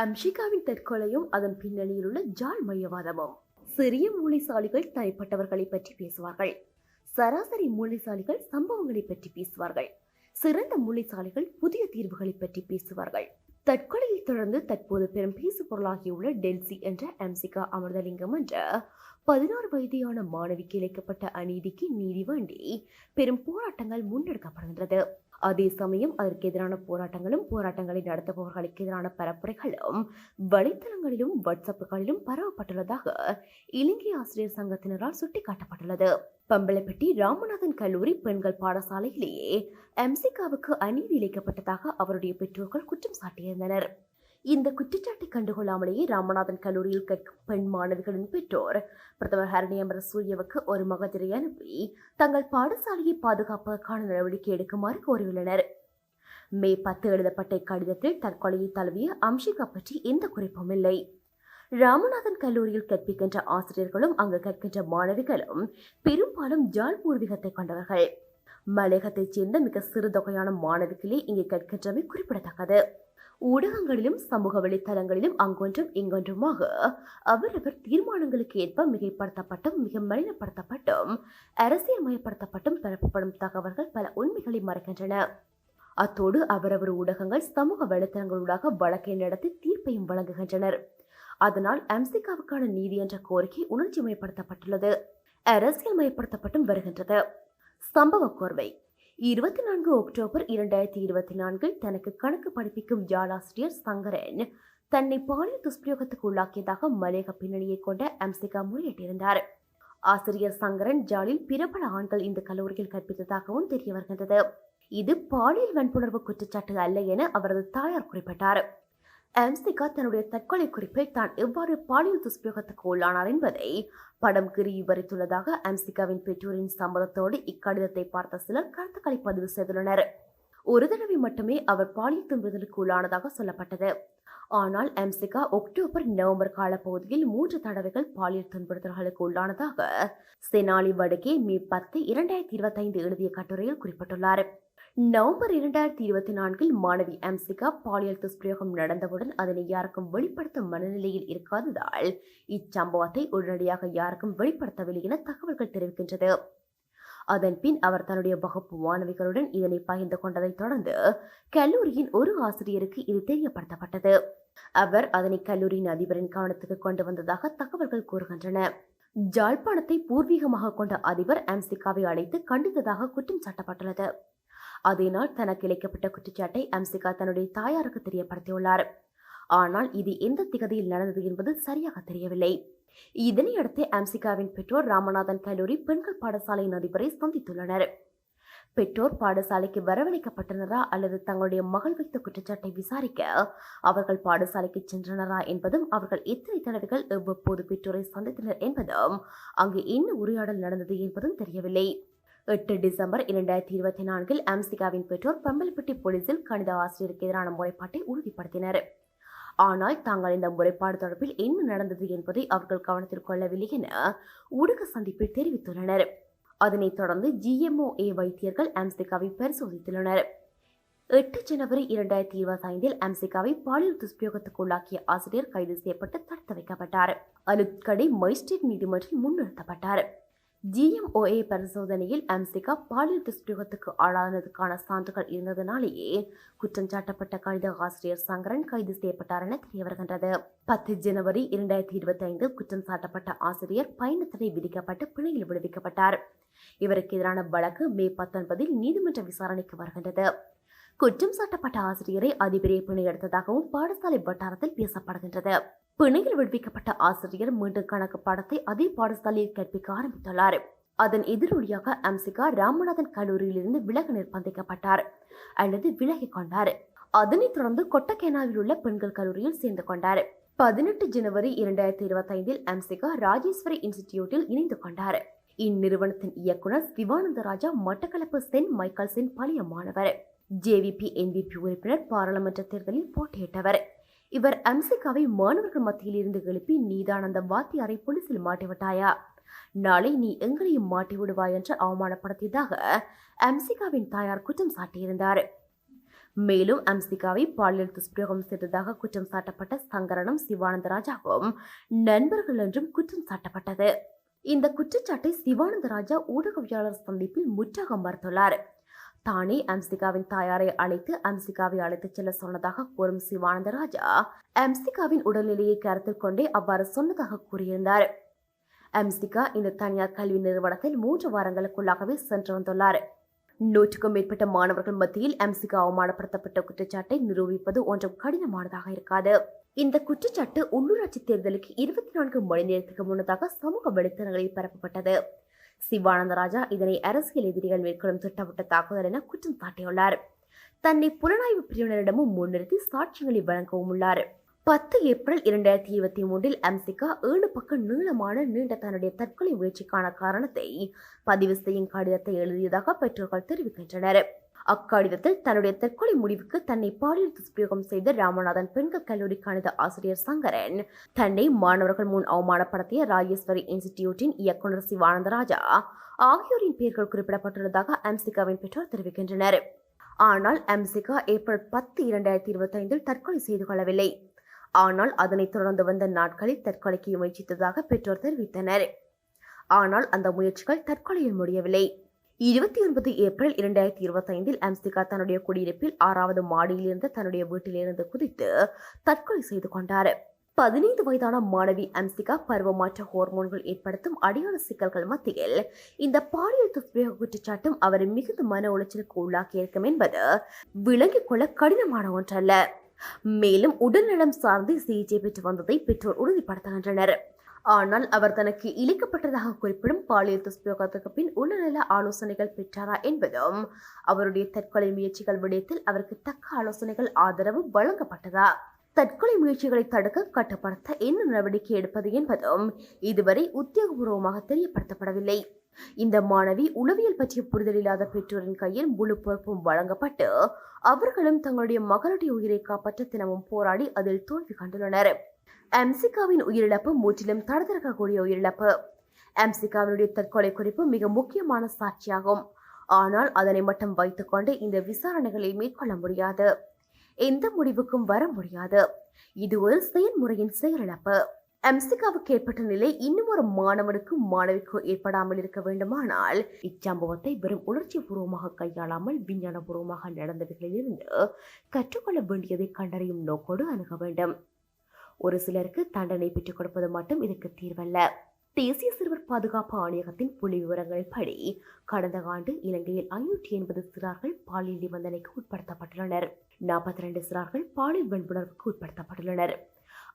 அம்ஷிகாவின் தற்கொலையும் அதன் பின்னணியில் உள்ள ஜாழ் மையவாதமும். சிறிய மூளைசாலிகள் தனிப்பட்டவர்களை பற்றி பேசுவார்கள். சராசரி மூளைசாலிகள் சம்பவங்களை பற்றி பேசுவார்கள். சிறந்த மூளைசாலிகள் புதிய தீர்வுகளை பற்றி பேசுவார்கள். தற்கொலையை தொடர்ந்து தற்போது பெரும் பேசு பொருளாகியுள்ள டெல்சி என்ற அம்சிகா அமிர்தலிங்கம் என்ற 16 வயதியான மாணவிக்கு இழைக்கப்பட்ட அநீதிக்கு நீதி வேண்டி பெரும் போராட்டங்கள் முன்னெடுக்கப்படுகின்றது. அதே சமயம் அதற்கு எதிரான போராட்டங்களை நடத்துபவர்களுக்கு எதிரான பரப்புரைகளும் வலைத்தளங்களிலும் வாட்ஸ்அப்புகளிலும் பரவப்பட்டுள்ளதாக இலங்கை ஆசிரியர் சங்கத்தினரால் சுட்டிக்காட்டப்பட்டுள்ளது. பம்பலப்பட்டி ராமநாதன் கல்லூரி பெண்கள் பாடசாலையிலேயே அம்சிகாவுக்கு அநீதி இழைக்கப்பட்டதாக அவருடைய பெற்றோர்கள் குற்றம் சாட்டியிருந்தனர். இந்த குற்றச்சாட்டை கண்டுகொள்ளாமலேயே ராமநாதன் கல்லூரியில் கற்கும் பெண் மாணவிகளின் பெற்றோர் பிரதமர் ஹரணி அமரசூரியவுக்கு ஒரு மகஜரை அனுப்பி தங்கள் பாடசாலையை பாதுகாப்பதற்கான நடவடிக்கை எடுக்குமாறு கோரியுள்ளனர். மே 10 எழுதப்பட்ட கடிதத்தில் தற்கொலையை தழுவிய அம்ஷிகா பற்றி எந்த குறிப்பும் இல்லை. ராமநாதன் கல்லூரியில் கற்பிக்கின்ற ஆசிரியர்களும் அங்கு கற்கின்ற மாணவிகளும் பெரும்பாலும் ஜாழ் பூர்வீகத்தை கொண்டவர்கள். மலையகத்தைச் சேர்ந்த மிக சிறு தொகையான மாணவிகளே இங்கு கற்கின்றமை குறிப்பிடத்தக்கது. ஊடகங்களிலும் சமூக வலைத்தளங்களிலும் அங்கொன்றும் இங்கொன்றுமாக அவரவர் தீர்மானங்களுக்கு ஏற்ப மிகைப்படுத்தப்பட்டும் மிக மலினப்படுத்தப்பட்டும் அரசியல்மயப்படுத்தப்பட்டும் பரப்பப்படும் தகவல்கள் பல உண்மைகளை மறைக்கின்றன. அத்தோடு அவரவர் ஊடகங்கள் சமூக வலைத்தளங்களூடாக வழக்கை நடத்தி தீர்ப்பையும் வழங்குகின்றனர். அதனால் அம்சிகாவுக்கான நீதி என்ற கோரிக்கை உணர்ச்சிமயப்படுத்தப்பட்டுள்ளது, அரசியல்மயப்படுத்தப்பட்டும் வருகின்றது. சம்பவ கோர்வை 24 அக்டோபர் 2024 தனக்கு கணக்கு படிப்பிக்கும் ஜாலாசிரியர் சங்கரன் தன்னை பாலியல் துஷ்பிரயோகத்துக்கு உள்ளாக்கியதாக மலையக பின்னணியை கொண்ட அம்சிகா முறையிட்டிருந்தார். ஆசிரியர் சங்கரன் ஜாலில் பிரபல ஆண்கள் இந்த கல்லூரியில் கற்பித்ததாகவும் தெரிய வருகின்றது. இது பாலியல் வன்புணர்வு குற்றச்சாட்டு அல்ல என அவரது தாயார் குறிப்பிட்டார். அம்சிகா தன்னுடைய தற்கொலை குறிப்பில் தான் எவ்வாறு பாலியல் துஷ்பிரயோகத்துக்கு உள்ளானார் என்பதை படம் கீறி விவரித்துள்ளதாக அம்சிகாவின் பெற்றோரின் சம்மதத்தோடு இக்கடிதத்தை பார்த்த சிலர் கருத்துக்களை பதிவு செய்துள்ளனர். ஒரு தடவை மட்டுமே அவர் பாலியல் துன்புறுத்தலுக்கு உள்ளானதாக சொல்லப்பட்டது. ஆனால் அம்சிகா அக்டோபர் நவம்பர் காலப்பகுதியில் 3 தடவைகள் பாலியல் துன்புறுத்தல்களுக்கு உள்ளானதாக செனாலி வடக்கே மே 10, 2025 எழுதிய கட்டுரையில் குறிப்பிட்டுள்ளார். நவம்பர் 2024 மாணவி அம்சிகா பாலியல் துஷ்பிரயோகம் நடந்தவுடன் அதனை யாருக்கும் வெளிப்படுத்தும் மனநிலையில் இருக்காததால் இச்சம்பவத்தை உடனடியாக யாருக்கும் வெளிப்படுத்தவில்லை என தகவல்கள் தெரிவிக்கின்றது. அதன் பின் அவர் தன்னுடைய வகுப்பு மாணவிகளுடன் இதனை பகிர்ந்து கொண்டதை தொடர்ந்து கல்லூரியின் ஒரு ஆசிரியருக்கு இது தெரியப்படுத்தப்பட்டது. அவர் அதனை கல்லூரியின் அதிபரின் கவனத்துக்கு கொண்டு வந்ததாக தகவல்கள் கூறுகின்றன. ஜாழ்ப்பாணத்தை பூர்வீகமாக கொண்ட அதிபர் அம்சிகாவை அழைத்து கண்டித்ததாக குற்றம் சாட்டப்பட்டுள்ளது. அதனால் தனக்கு இழைக்கப்பட்ட குற்றச்சாட்டை அம்சிகா தன்னுடைய தாயாருக்கு தெரியப்படுத்தியுள்ளார். ஆனால் இது எந்த திகதியில் நடந்தது என்பது சரியாக தெரியவில்லை. இதனையடுத்து அம்சிகாவின் பெற்றோர் ராமநாதன் கல்லூரி பெண்கள் பாடசாலையின் அதிபரை சந்தித்துள்ளனர். பெற்றோர் பாடசாலைக்கு வரவழைக்கப்பட்டனரா அல்லது தங்களுடைய மகள் வைத்த குற்றச்சாட்டை விசாரிக்க அவர்கள் பாடசாலைக்கு சென்றனரா என்பதும் அவர்கள் எத்தனை தடவைகள் எவ்வப்போது பெற்றோரை சந்தித்தனர் என்பதும் அங்கு என்ன உரையாடல் நடந்தது என்பதும் தெரியவில்லை. 8 டிசம்பர் 2024 அம்சிகாவின் பெற்றோர் பம்பலப்பட்டி போலீசில் கணித ஆசிரியருக்கு எதிரான முறைப்பாட்டை உறுதிப்படுத்தினர். ஆனால் தாங்கள் இந்த முறைப்பாடு தொடர்பில் என்ன நடந்தது என்பதை அவர்கள் கவனத்தில் கொள்ளவில்லை என ஊடக சந்திப்பில் தெரிவித்துள்ளனர். அதனைத் தொடர்ந்து GMOA வைத்தியர்கள் அம்சிகாவை பரிசோதித்துள்ளனர். 8 ஜனவரி 2025 அம்சிகாவை பாலியல் துஷ்பிரயோகத்துக்கு உள்ளாக்கிய ஆசிரியர் கைது செய்யப்பட்டு தடுத்து வைக்கப்பட்டார். அலுத்கடை மஜிஸ்ட்ரேட் நீதிமன்றில் முன்னிறுத்தப்பட்டார். GMOA பரிசோதனையில் அம்சிகா பாலியல் துஷ்பிரயோகத்துக்கு ஆளானதுக்கான சான்றுகள் இருந்ததனாலேயே குற்றம் சாட்டப்பட்ட கணித ஆசிரியர் சங்கரன் கைது செய்யப்பட்டார் என தெரிய வருகின்றது. 10 ஜனவரி 2025 குற்றம் சாட்டப்பட்ட ஆசிரியர் பயண தடை விதிக்கப்பட்டு பிணையில் விடுவிக்கப்பட்டார். இவருக்கு எதிரான வழக்கு மே 19 நீதிமன்ற விசாரணைக்கு வருகின்றது. குற்றம் சாட்டப்பட்ட ஆசிரியரை அதிபரே பிணை எடுத்ததாகவும் பாடசாலை வட்டாரத்தில் பேசப்படுகின்றது. பிணையில் விடுவிக்கப்பட்ட ஆசிரியர் மீண்டும் கணக்கு பாடத்தை அதே பாடசாலையில் கற்பிக்க ஆரம்பித்துள்ளார். அதன் எதிரொலியாக அம்சிகா ராமநாதன் கல்லூரியிலிருந்து விலக நிர்பந்திக்கப்பட்டார் அல்லது விலகிக் கொண்டார். அதனைத் தொடர்ந்து கொட்டகேனாவில் உள்ள பெண்கள் கல்லூரியில் சேர்ந்து கொண்டார். 18 ஜனவரி 2025 அம்சிகா ராஜேஸ்வரி இன்ஸ்டிடியூட்டில் இணைந்து கொண்டார். இந்நிறுவனத்தின் இயக்குனர் சிவானந்த ராஜா மட்டக்களப்பு சென்ட் மைக்கேல்ஸின் பழைய மாணவர். JVP NVP உறுப்பினர் பாராளுமன்ற தேர்தலில் போட்டியிட்டவர். இவர் அம்சிகாவை மாணவர்கள் மத்தியில் இருந்து எழுப்பி நீதான் அந்த வாத்தியாரை போலீசில் மாட்டிவிட்டாயா, நாளை நீ எங்களையும் மாட்டி விடுவாய் என்று அவமானப்படுத்தியதாக அம்சிகாவின் தாயார் குற்றம் சாட்டியிருந்தார். மேலும் அம்சிகாவை பாலியல் துஷ்பிரயோகம் செய்ததாக குற்றம் சாட்டப்பட்ட சங்கரனும் சிவானந்தராஜாவும் நண்பர்கள் என்றும் குற்றம் சாட்டப்பட்டது. இந்த குற்றச்சாட்டை சிவானந்தராஜா ஊடகவியலாளர் சந்திப்பில் முற்றாக மறுத்துள்ளார். தானே அம்சிகாவின் தாயாரை அழைத்து அம்சிகாவை அழைத்துச் செல்ல சொன்னதாக கூறும் சிவானந்தராஜா அம்சிகாவின் உடல்நிலையை கருத்தில் கொண்டே அவ்வாறு சொன்னதாக கூறியிருந்தார். அம்சிகா இந்த தனியார் கல்வி நிறுவனத்தில் 3 வாரங்களுக்குள்ளாகவே சென்று வந்துள்ளார். 100க்கும் மேற்பட்ட மாணவர்கள் மத்தியில் அம்சிகா அவமானப்படுத்தப்பட்ட குற்றச்சாட்டை நிரூபிப்பது ஒன்றும் கடினமானதாக இருக்காது. இந்த குற்றச்சாட்டு உள்ளூராட்சி தேர்தலுக்கு 24 மணி நேரத்துக்கு முன்னதாக சமூக வலைத்தளங்களில் பரப்பப்பட்டது. சிவானந்தராஜா இதனை அரசியல் எதிரிகள் மேற்கொள்ளும் திட்டமிட்ட தாக்குதல் என குற்றம் சாட்டியுள்ளார். தன்னை புலனாய்வு பிரிவினரிடமும் முன்னிறுத்தி சாட்சியங்களை வழங்கவும் உள்ளார். 10 ஏப்ரல் 2023 அம்சிகா 7 பக்க நீண்ட தன்னுடைய தற்கொலை முயற்சிக்கான காரணத்தை பதிவு செய்யும் கடிதத்தை எழுதியதாக பெற்றோர்கள் தெரிவிக்கின்றனர். அக்கடிதத்தில் தன்னுடைய தற்கொலை முடிவுக்கு தன்னை பாலியல் துஷ்பிரயோகம் செய்த ராமநாதன் பெண்கள் கல்லூரி கணித ஆசிரியர் சங்கரன், தன்னை மாணவர்கள் முன் அவமானப்படுத்திய ராஜேஸ்வரி இன்ஸ்டிடியூட்டின் இயக்குநர் சிவானந்தராஜா ஆகியோரின் பெயர்கள் குறிப்பிடப்பட்டுள்ளதாக அம்சிகாவின் பெற்றோர் தெரிவிக்கின்றனர். ஆனால் அம்சிகா ஏப்ரல் 10, 2025 தற்கொலை செய்து கொள்ளவில்லை. ஆனால் அதனைத் தொடர்ந்து வந்த நாட்களில் தற்கொலைக்கு முயற்சித்ததாக பெற்றோர் தெரிவித்தனர். ஆனால் அந்த முயற்சிகள் தற்கொலையில் முடியவில்லை. 29 ஏப்ரல் 2025 அம்சிகா தன்னுடைய குடியிருப்பில் 6வது மாடியில் இருந்த தன்னுடைய வீட்டிலிருந்து குதித்து தற்கொலை செய்து கொண்டார். 15 வயதான மாணவி அம்சிகா பருவமாற்ற ஹோர்மோன்கள் ஏற்படுத்தும் அடையாள சிக்கல்கள் மத்தியில் இந்த பாலியல் துஷ்பிரயோக குற்றச்சாட்டும் அவரை மிகுந்த மன உளைச்சலுக்கு உள்ளாக்கியிருக்கும் என்பது விளங்கிக் கொள்ள கடினமான ஒன்றல்ல. மேலும் உடல்நலம் சார்ந்து சிகிச்சை பெற்று வந்ததை பெற்றோர் உறுதிப்படுத்துகின்றனர். ஆனால் அவர் தனக்கு இழைக்கப்பட்டதாக குறிப்பிடும் பாலியல் துஷ்பிரயோகத்துக்கு பின் உடல்நல ஆலோசனைகள் பெற்றாரா என்பதும், அவருடைய தற்கொலை முயற்சிகள் விடயத்தில் அவருக்கு தக்க ஆலோசனைகள் ஆதரவு வழங்கப்பட்டதா, தற்கொலை முயற்சிகளை தடுக்க கட்டுப்படுத்த என்ன நடவடிக்கை எடுப்பது என்பதும் இதுவரை உத்தியோகபூர்வமாக தெரியப்படுத்தப்படவில்லை. இந்த மாணவி உளவியல் பற்றிய புரிதல் இல்லாத பெற்றோரின் கையில் முழு பொறுப்பும் வழங்கப்பட்டு அவர்களும் தங்களுடைய மகளுடைய உயிரை காப்பாற்ற தினமும் போராடி அதில் தோல்வி கண்டுள்ளனர். அம்சிகாவின் உயிரிழப்பு முற்றிலும் தடுத்திருக்கக்கூடிய உயிரிழப்பு. அம்சிகாவினுடைய தற்கொலை குறிப்பு மிக முக்கியமான சாட்சியாகும். ஆனால் அதனை மட்டும் வைத்துக்கொண்டு இந்த விசாரணைகளை மேற்கொள்ள முடியாது, எந்த முடிவுக்கும் வர முடியாது. இது ஒரு செயல்முறையின் செயலிழப்பு. அம்சிகாவுக்கு ஏற்பட்ட நிலை இன்னும் ஒரு மாணவனுக்கும் மாணவிக்கோ ஏற்படாமல் இருக்க வேண்டுமானால் இச்சம்பவத்தை வெறும் உணர்ச்சி பூர்வமாக கையாளாமல் விஞ்ஞானபூர்வமாக நடந்தவர்களிலிருந்து கற்றுக்கொள்ள வேண்டியதை கண்டறியும் நோக்கோடு அணுக வேண்டும். ஒரு சிலருக்கு தண்டனை பெற்றுக் கொடுப்பது மட்டும் இதற்கு தீர்வல்ல. தேசிய சிறுவர் பாதுகாப்பு ஆணையகத்தின் புள்ளி விவரங்களின்படி கடந்த ஆண்டு இலங்கையில் 580 சிறார்கள் பாலியல் நிபந்தனைக்கு உட்படுத்தப்பட்டுள்ளனர். 42 சிறார்கள் பாலியல் வன்புணர்வுக்கு உட்படுத்தப்பட்டுள்ளனர்.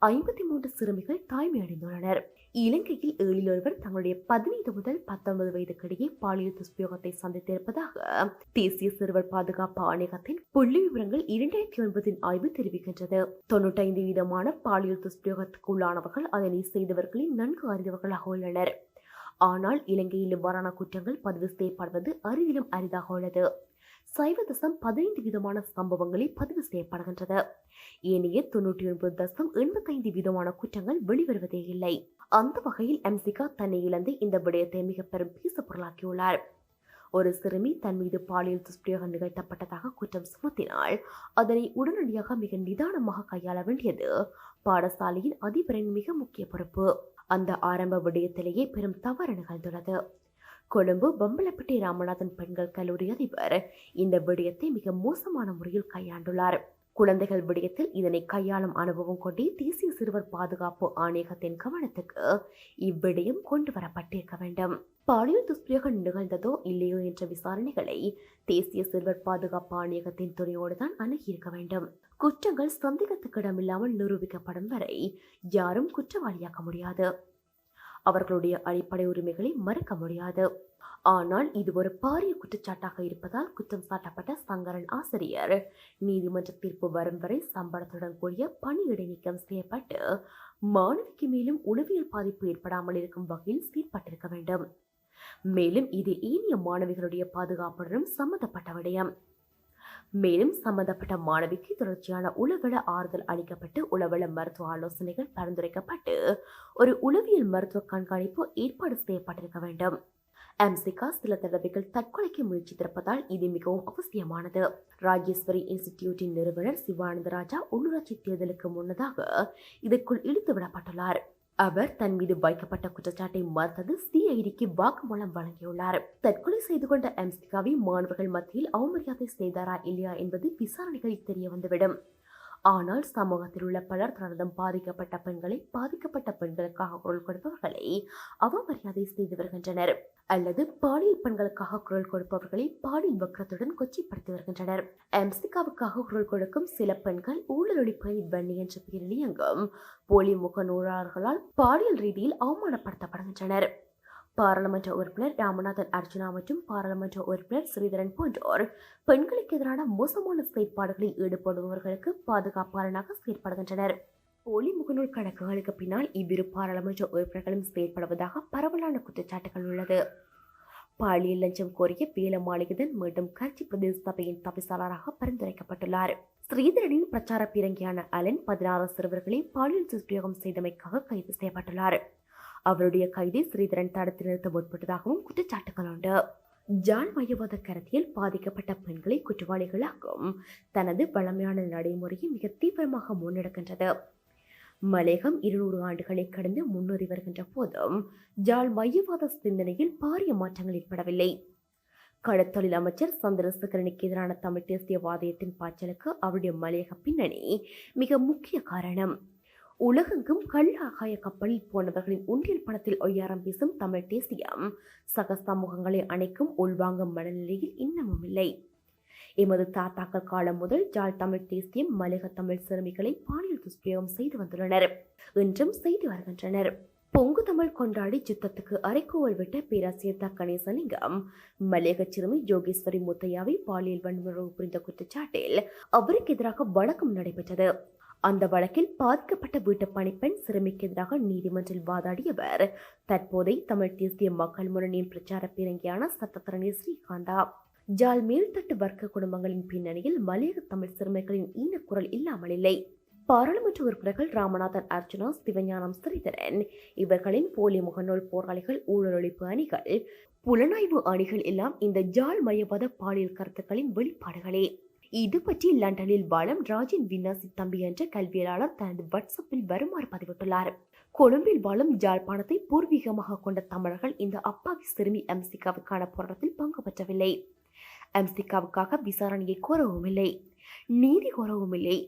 53 சிறுமிகள் தாய்மை அடைந்துள்ளனர். இலங்கையில் 7 ஒருவர் தங்களுடைய 15 முதல் 19 வயதுக்கிடையே பாலியல் துஷ்பிரயோகத்தை சந்தித்திருப்பதாக தேசிய சிறுவர் பாதுகாப்பு ஆணையகத்தின் புள்ளி விவரங்கள் 2009 ஆய்வு தெரிவிக்கின்றது. 95% பாலியல் துஷ்பிரயோகத்துக்கு உள்ளானவர்கள் அதனை செய்தவர்களின் நன்கு அறிந்தவர்களாக உள்ளனர். ஆனால் இலங்கையில் இவ்வாறான குற்றங்கள் பதிவு செய்யப்படுவது அரிதிலும் அரிதாக உள்ளது. 0.15% சம்பவங்களில் பதிவு செய்யப்படுகின்றது. ஏனைய 99.85% குற்றங்கள் வெளிவருவதே இல்லை. அந்த வகையில் அம்சிகா தன்னை இழந்து இந்த விடயத்தை மிக பெரும் பேசு பொருளாக்கியுள்ளார். ஒரு சிறுமி தன் மீது பாலியல் துஷ்பிரயோகம் நிகழ்த்தப்பட்டதாக குற்றம் சுமத்தினால் அதனை உடனடியாக மிக நிதானமாக கையாள வேண்டியது பாடசாலையின் அதிபரின் மிக முக்கிய பொறுப்பு. அந்த ஆரம்ப விடயத்திலேயே பெரும் தவறு நிகழ்ந்துள்ளது. கொழும்பு பம்பலப்பட்டி ராமநாதன் பெண்கள் கல்லூரி அதிபர் இந்த விடயத்தை மிக மோசமான முறையில் கையாண்டுள்ளார். குழந்தைகள் விடயத்தில் இதனை கையாளும் அனுபவம் கொண்டே தேசிய சிறுவர் பாதுகாப்பு ஆணையகத்தின் கவனத்துக்கு இவ்விடயம் கொண்டு வரப்பட்டிருக்க வேண்டும். பாலியல் துஷ்பிரயோகம் நிகழ்ந்ததோ இல்லையோ என்ற விசாரணைகளை தேசிய சிறுவர் பாதுகாப்பு ஆணையகத்தின் துணையோடு தான் அணுகியிருக்க வேண்டும். குற்றங்கள் சந்தேகத்துக்கு இடமில்லாமல் நிரூபிக்கப்படும் வரை யாரும் குற்றவாளியாக்க முடியாது. அவர்களுடைய அடிப்படை உரிமைகளை மறுக்க முடியாது. ஆனால் இது ஒரு பாரிய குற்றச்சாட்டாக இருப்பதால் குற்றம் சாட்டப்பட்ட சங்கரன் ஆசிரியர் நீதிமன்ற தீர்ப்பு வரும் வரை சம்பளத்துடன் கூடிய பணி இடைநீக்கம் செய்யப்பட்டு மாணவிக்கு மேலும் உளவியல் பாதிப்பு ஏற்படாமல் இருக்கும் வகையில் செயற்பட்டிருக்க வேண்டும். மேலும் இது ஏனைய மாணவிகளுடைய பாதுகாப்புடனும் சம்பந்தப்பட்ட விடயம். மேலும் சம்பந்தப்பட்ட மாணவிக்கு தொடர்ச்சியான உளவள ஆறுதல் அளிக்கப்பட்டு உளவள மருத்துவ ஆலோசனைகள் பரிந்துரைக்கப்பட்டு ஒரு உளவியல் மருத்துவ கண்காணிப்பு ஏற்பாடு செய்யப்பட்டிருக்க வேண்டும். அம்சிகா சில தடவைகள் தற்கொலைக்கு முயற்சித்திருப்பதால் இது மிகவும் அவசியமானது. ராஜேஸ்வரி இன்ஸ்டிடியூட்டின் நிறுவனர் சிவானந்த ராஜா உள்ளூராட்சி தேர்தலுக்கு முன்னதாக இதற்குள் இழுத்து விடப்பட்டுள்ளார். அவர் தன் மீது வைக்கப்பட்ட குற்றச்சாட்டை மறுத்தது சிஐடிக்கு வாக்குமூலம் வழங்கியுள்ளார். தற்கொலை செய்து கொண்ட அம்சிகாவை மாணவர்கள் மத்தியில் அவமரியாதை செய்தாரா இல்லையா என்பது விசாரணைகளில் தெரிய வந்துவிடும். ஆனால் சமூகத்தில் உள்ள பலர் தனதும் பாதிக்கப்பட்ட பெண்களுக்காக குரல் கொடுப்பவர்களை அவமரியாதை செய்து வருகின்றனர், அல்லது பாலியல் பெண்களுக்காக குரல் கொடுப்பவர்களை பாலியல் வக்கரத்துடன் கொச்சைப்படுத்தி வருகின்றனர். அம்சிகாவுக்காக குரல் கொடுக்கும் சில பெண்கள் ஊழல் ஒழிப்பை வன்னி என்ற பெயரில் இயங்கும் போலி முகநூலாளர்களால் பாலியல் ரீதியில் அவமானப்படுத்தப்படுகின்றனர். பாராளுமன்ற உறுப்பினர் ராமநாதன் அர்ஜுனா மற்றும் பாராளுமன்ற உறுப்பினர் ஸ்ரீதரன் போன்றோர் பெண்களுக்கு எதிரான மோசமான செயற்பாடுகளில் ஈடுபடுபவர்களுக்கு பாதுகாப்பாளனாக செயற்படுகின்றனர். போலி முகநூல் கணக்குகளுக்கு பின்னால் இவ்விரு பாராளுமன்ற உறுப்பினர்களும் செயற்படுவதாக பரவலான குற்றச்சாட்டுகள் உள்ளது. பாலியல் லஞ்சம் கோரிய வேலமாளிகதன் மீண்டும் கட்சி பிரதேச சபையின் தவிசாளராக பரிந்துரைக்கப்பட்டுள்ளார். ஸ்ரீதரனின் பிரச்சார பீரங்கியான அலன் 16 சிறுவர்களை பாலியல் துஷ்பிரயோகம் செய்தமைக்காக கைது செய்யப்பட்டுள்ளார். அவருடைய கைதை ஸ்ரீதரன் தடுத்து நிறுத்த முற்பட்டதாகவும் குற்றச்சாட்டுகள் உண்டு. ஜாழ் மையவாத கருத்தியில் பாதிக்கப்பட்ட பெண்களை குற்றவாளிகளாக்கும் தனது வளமையான நடைமுறையை மிக தீவிரமாக முன்னெடுக்கின்றது. மலேகம் 200 ஆண்டுகளை கடந்து முன்னேறி வருகின்ற போதும் ஜாழ் மையவாத சிந்தனையில் பாரிய மாற்றங்கள் ஏற்படவில்லை. கடற்தொழில் அமைச்சர் சந்திரசேகரனுக்கு எதிரான தமிழ் தேசியவாதத்தின் பாய்ச்சலுக்கு அவருடைய மலையக பின்னணி மிக முக்கிய காரணம். உலகெங்கும் கள்ள ஆகாய கப்பலில் போனவர்களின் உண்டியல் பணத்தில் ஒய்யாரம் பேசும் தமிழ் தேசியம் சக சமூகங்களை அணைக்கும் உள்வாங்கும் மனநிலையில் இன்னமும் இல்லை. எமது தாத்தாக்கள் காலம் முதல் ஜாழ் தமிழ் தேசியம் மலையக தமிழ் சிறுமிகளை பாலியல் துஷ்பிரயோகம் செய்து வந்துள்ளனர், இன்றும் செய்து வருகின்றனர். பொங்கு தமிழ் கொண்டாடி யுத்தத்துக்கு அரைக்கோவல் விட்ட பேராசிரியர் த. கணேசலிங்கம் மலையக சிறுமி ஜோகேஸ்வரி முத்தையாவை பாலியல் வன்முறை புரிந்த குற்றச்சாட்டில் அவருக்கு எதிராக வழக்கம் நடைபெற்றது. அந்த வழக்கில் பாதிக்கப்பட்ட வீட்டு பணிப்பெண் சிறுமிக்கு எதிராக நீதிமன்றில் வாதாடியவர் தற்போதை தமிழ் தேசிய மக்கள் முன்னணியின் பிரச்சார பீரங்கியான சட்டத்தரணி ஸ்ரீகாந்தா. ஜாழ் மேல்தட்டு வர்க்க குடும்பங்களின் பின்னணியில் மலையக தமிழ் சிறுமிகளின் ஈனக்குரல் இல்லாமல் இல்லை. பாராளுமன்ற உறுப்பினர்கள் ராமநாதன் அர்ஜுனா, சிவஞானம், ஸ்ரீதரன் இவர்களின் போலி முகநூல் போராளிகள், ஊழல் ஒழிப்பு அணிகள், புலனாய்வு அணிகள் எல்லாம் இந்த ஜாழ் மையவாத பாலியல் கருத்துக்களின் வெளிப்பாடுகளே. இது பற்றி லண்டனில் வாழும் ராஜின் வினாசி தம்பி என்ற கல்வியலாளர் தனது வாட்ஸ்அப்பில் வருமாறு பதிவிட்டுள்ளார். கொழும்பில் வாழும் ஜாழ்ப்பாணத்தை பூர்வீகமாக கொண்ட தமிழர்கள் இந்த அப்பாவி சிறுமி அம்சிகாவுக்கான போராட்டத்தில் பங்கு பெற்றவில்லை. அம்சிகாவுக்காக விசாரணையை கோரவும் இல்லை, நீதி கோரவும் இல்லை.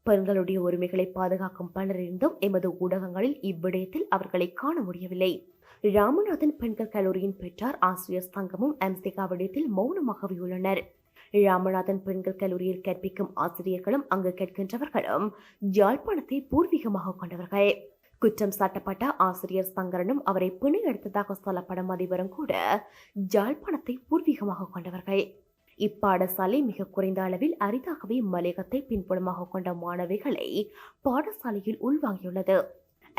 பெண்களுடைய உரிமைகளை பாதுகாக்கும் பலரிருந்தும் எமது ஊடகங்களில் இவ்விடயத்தில் அவர்களை காண முடியவில்லை. ராமநாதன் பெண்கள் கல்லூரியின் பெற்றார் ஆசிரியர் சங்கமும் அம்சிகா விடயத்தில் மௌனமாகவே உள்ளனர். ராமநாதன் பெண்கள் கல்லூரியில் கற்பிக்கும் ஆசிரியர்களும் அங்கு கேட்கின்றவர்களும் யாழ்ப்பாணத்தை பூர்வீகமாக கொண்டவர்கள். குற்றம் சாட்டப்பட்ட ஆசிரியர் சங்கரனும் அவரை பிணை எடுத்ததாக சொல்லப்படும் அதிபரும் கூட யாழ்ப்பாணத்தை பூர்வீகமாக கொண்டவர்கள். இப்பாடசாலை மிக குறைந்த அளவில் அரிதாகவே மலையகத்தை பின்புலமாக கொண்ட மாணவிகளை பாடசாலையில் உள்வாங்கியுள்ளது.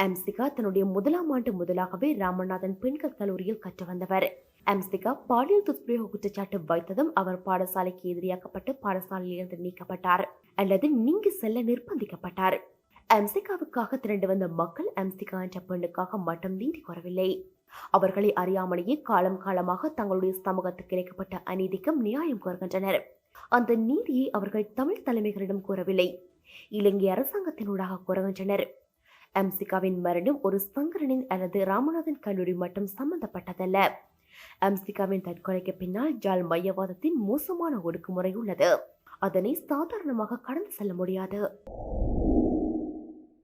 அம்சிகா தன்னுடைய 1ஆம் ஆண்டு முதலாகவே ராமநாதன் பெண்கள் கல்லூரியில் கற்று வந்தவர். அம்சிகா பாலியல் துஷ்பிரயோக குற்றச்சாட்டு வைத்ததும் அவர் பாடசாலைக்கு எதிரியாக்கப்பட்டு பாடசாலையிலிருந்து நீக்கப்பட்டார் அல்லது நீங்கி செல்ல நிர்பந்திக்கப்பட்டார். அம்சிகாவுக்காக திரண்டு வந்த மக்கள் அம்சிகா என்ற பெண்ணுக்காக மட்டும் நீதி கோரவில்லை. அவர்களை அறியாமலேயே காலம் காலமாக தங்களுடைய சமூகத்துக்கு இழைக்கப்பட்ட அநீதிக்கும் நியாயம் கோருகின்றனர். அந்த நீதியை அவர்கள் தமிழ் தலைமைகளிடம் கூறவில்லை, இலங்கை அரசாங்கத்தினூடாக கோருகின்றனர். அம்சிகாவின் மரணம் ஒரு சங்கரனின் அல்லது ராமநாதன் கல்லூரி மட்டும் சம்பந்தப்பட்டதல்ல. அம்சிகாவின் தற்கொலைக்கு பின்னால் ஜாழ் மையவாதத்தின் மோசமான ஒடுக்குமுறை உள்ளது. அதனை சாதாரணமாக கடந்து செல்ல முடியாது.